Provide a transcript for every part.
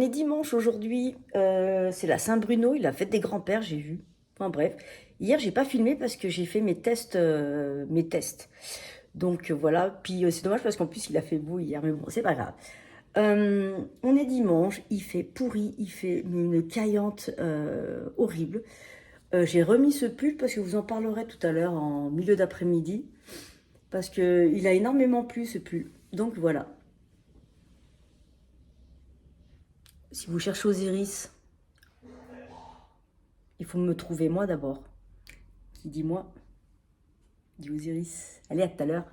On est dimanche aujourd'hui, c'est la Saint-Bruno, il a fête des grands-pères, j'ai vu. Enfin bref, hier j'ai pas filmé parce que j'ai fait mes tests. Donc voilà, puis c'est dommage parce qu'en plus il a fait beau hier, mais bon, c'est pas grave. On est dimanche, il fait pourri, il fait une caillante horrible. J'ai remis ce pull parce que vous en parlerez tout à l'heure en milieu d'après-midi, parce que il a énormément plu ce pull. Donc voilà. Si vous cherchez Osiris, il faut me trouver moi d'abord. Qui dit moi, dit Osiris. Allez, à tout à l'heure.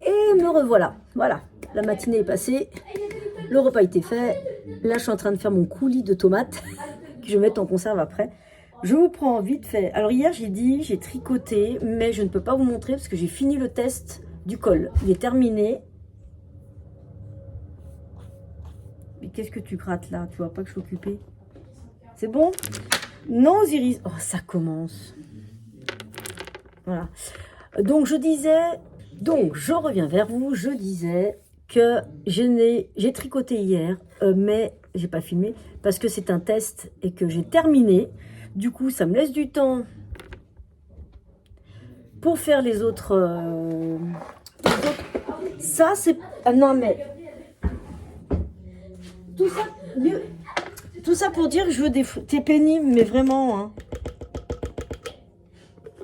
Et me revoilà. Voilà, la matinée est passée, le repas a été fait, Là, je suis en train de faire mon coulis de tomates que je vais mettre en conserve après. Je vous prends vite fait. Alors hier, j'ai dit, j'ai tricoté, mais je ne peux pas vous montrer parce que j'ai fini le test du col. Il est terminé. Mais qu'est-ce que tu grattes là? Tu vois pas que je suis occupée? C'est bon? Non, Osiris. Oh, ça commence. Voilà. Donc, je disais... Donc, je reviens vers vous. Je disais que j'ai tricoté hier, mais j'ai pas filmé parce que c'est un test et que j'ai terminé. Du coup, ça me laisse du temps pour faire les autres. Ça, c'est... Ah non, mais... Tout ça pour dire que je veux des... T'es pénible, mais vraiment, hein.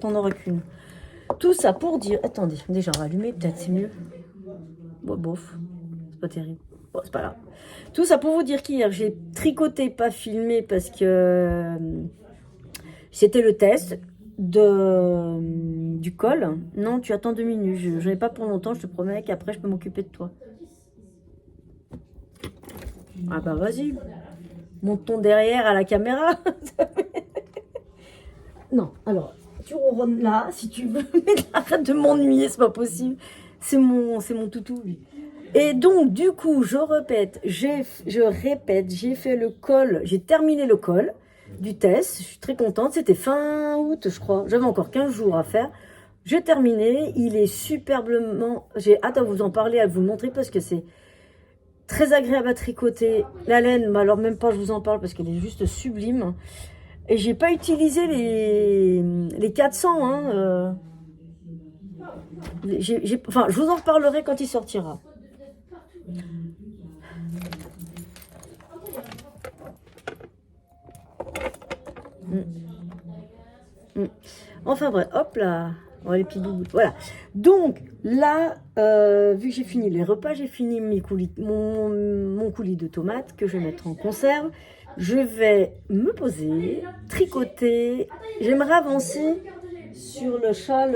T'en auras qu'une. Tout ça pour dire... Attendez, déjà rallumé, peut-être c'est mieux. Bon, bof. C'est pas terrible. Bon, c'est pas grave. Tout ça pour vous dire qu'hier, j'ai tricoté, pas filmé, parce que c'était le test du col. Non, tu attends 2 minutes. Je n'en ai pas pour longtemps, je te promets qu'après, je peux m'occuper de toi. Ah bah vas-y. Monte ton derrière à la caméra. Non, alors, tu ronronnes là, si tu veux. Mais arrête de m'ennuyer, c'est pas possible. C'est mon toutou, lui. Et donc, du coup, je répète, j'ai fait le col, j'ai terminé le col du test. Je suis très contente, c'était fin août, je crois. J'avais encore 15 jours à faire. J'ai terminé, il est superbement... J'ai hâte à vous en parler, à vous le montrer, parce que c'est très agréable à tricoter. La laine, bah alors même pas, je vous en parle, parce qu'elle est juste sublime. Et j'ai pas utilisé les 400, hein. Enfin, je vous en reparlerai quand il sortira. Enfin bref, hop là, oh, les petits doudous. Voilà. Donc là, vu que j'ai fini les repas, j'ai fini mon coulis de tomates que je vais mettre en conserve. Je vais me poser, tricoter. J'aimerais avancer sur le châle,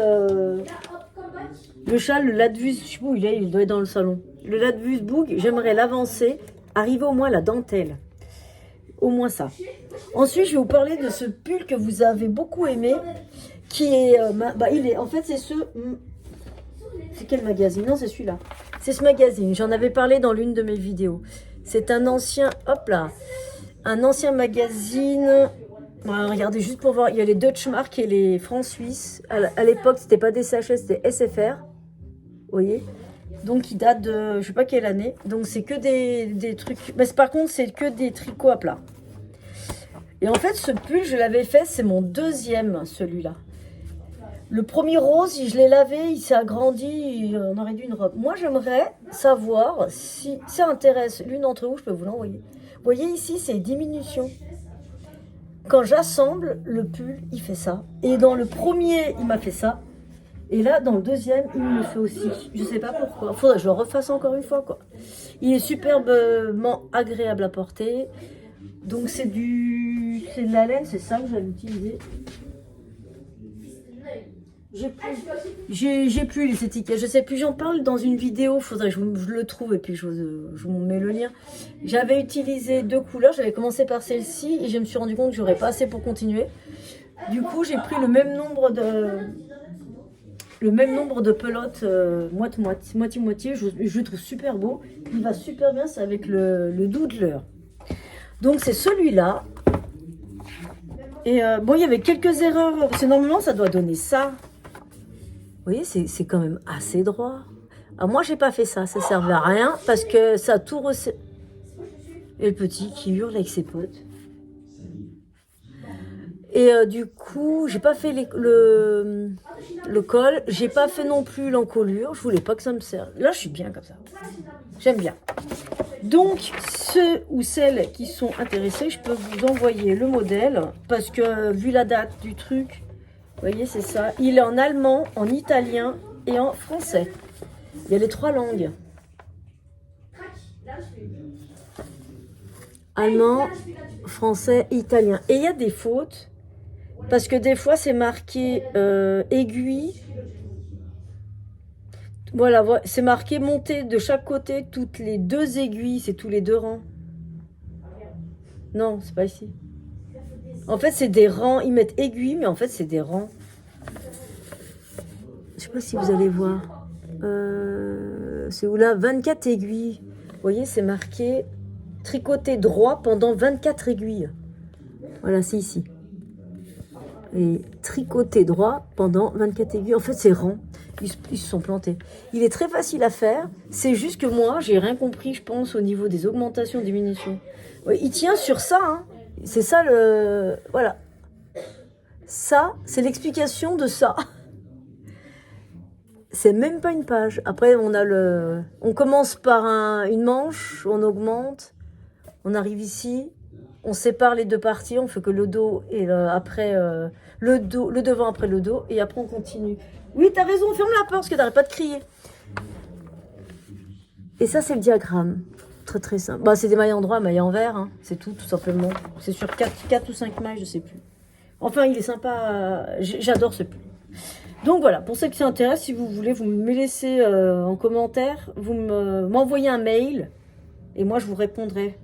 le Ladvus, je sais pas où il doit être dans le salon. Le Ladvus Boug, j'aimerais l'avancer, arriver au moins à la dentelle. Au moins ça. Ensuite, je vais vous parler de ce pull que vous avez beaucoup aimé, qui est... en fait, c'est ce... C'est quel magazine? Non, c'est celui-là. C'est ce magazine. J'en avais parlé dans l'une de mes vidéos. C'est un ancien... Hop là. Un ancien magazine... Bon, regardez, juste pour voir. Il y a les Deutsche Mark et les francs suisses. À l'époque, c'était pas des sachets, c'était SFR. Vous voyez? Donc, il date de... Je sais pas quelle année. Donc, c'est que des trucs... Mais par contre, c'est que des tricots à plat. Et en fait, ce pull, je l'avais fait, c'est mon deuxième, celui-là. Le premier rose, je l'ai lavé, il s'est agrandi, on aurait dû une robe. Moi, j'aimerais savoir si ça intéresse l'une d'entre vous, je peux vous l'envoyer. Vous voyez ici, c'est diminution. Quand j'assemble le pull, il fait ça. Et dans le premier, il m'a fait ça. Et là, dans le deuxième, il me le fait aussi. Je sais pas pourquoi. Faudrait que je le refasse encore une fois, quoi. Il est superbement agréable à porter. Donc c'est de la laine, c'est ça que j'avais utilisé. J'ai plus les étiquettes, je sais plus, j'en parle dans une vidéo, faudrait que je le trouve et puis je vous mets le lien. J'avais utilisé 2 couleurs, j'avais commencé par celle-ci et je me suis rendu compte que j'aurais pas assez pour continuer. Du coup, j'ai pris le même nombre de pelotes moitié-moitié, je le trouve super beau. Il va super bien, c'est avec le Doodler. Donc c'est celui-là. Et bon, il y avait quelques erreurs, parce que normalement ça doit donner ça. Vous voyez, c'est quand même assez droit. Alors moi, j'ai pas fait ça, ça servait à rien, parce que ça a tout resserré. Et le petit qui hurle avec ses potes. Et du coup, j'ai pas fait le col, j'ai pas fait non plus l'encolure, je voulais pas que ça me serve. Là, je suis bien comme ça. J'aime bien. Donc, ceux ou celles qui sont intéressés, je peux vous envoyer le modèle, parce que vu la date du truc, vous voyez, c'est ça. Il est en allemand, en italien et en français. Il y a les 3 langues. Allemand, français, italien. Et il y a des fautes, parce que des fois, c'est marqué aiguille. Voilà, c'est marqué monter de chaque côté, toutes les 2 aiguilles, c'est tous les 2 rangs. Non, c'est pas ici. En fait, c'est des rangs. Ils mettent aiguilles, mais en fait, c'est des rangs. Je sais pas si vous allez voir. C'est où là? 24 aiguilles. Vous voyez, c'est marqué tricoter droit pendant 24 aiguilles. Voilà, c'est ici. Et tricoter droit pendant 24 aiguilles. En fait, c'est rang. Ils se sont plantés. Il est très facile à faire. C'est juste que moi, j'ai rien compris, je pense, au niveau des augmentations, diminutions. Ouais, il tient sur ça. Hein. C'est ça le... Voilà. Ça, c'est l'explication de ça. C'est même pas une page. Après, on a le... On commence par une manche, on augmente. On arrive ici. On sépare les deux parties. On fait que le dos et après... le devant après le dos. Et après, on continue. Oui, t'as raison, ferme la porte parce que t'arrêtes pas de crier. Et ça, c'est le diagramme. Très très simple. Bah, c'est des mailles en droit, mailles en vert. Hein. C'est tout simplement. C'est sur 4 ou 5 mailles, je sais plus. Enfin, il est sympa. J'adore ce pull. Donc voilà, pour ceux qui s'intéressent, si vous voulez, vous me laissez en commentaire. Vous m'envoyez un mail. Et moi, je vous répondrai.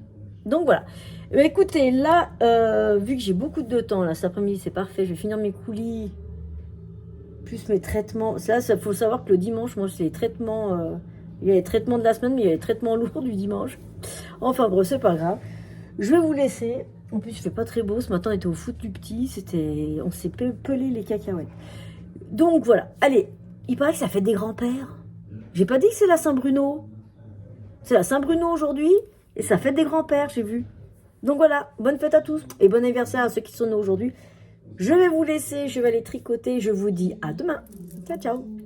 Donc voilà. Écoutez, là, vu que j'ai beaucoup de temps, là, cet après-midi, c'est parfait. Je vais finir mes coulis. Plus mes traitements. Là, il faut savoir que le dimanche, moi, c'est les traitements. Il y a les traitements de la semaine, mais il y a les traitements lourds du dimanche. Enfin, bref, c'est pas grave. Je vais vous laisser. En plus, il fait pas très beau. Ce matin, on était au foot du petit. On s'est pelé les cacahuètes. Donc, voilà. Allez, il paraît que ça fait des grands-pères. J'ai pas dit que c'est la Saint-Bruno. C'est la Saint-Bruno aujourd'hui. Et ça fait des grands-pères, j'ai vu. Donc, voilà. Bonne fête à tous. Et bon anniversaire à ceux qui sont nés aujourd'hui. Je vais vous laisser, je vais aller tricoter. Je vous dis à demain. Ciao, ciao.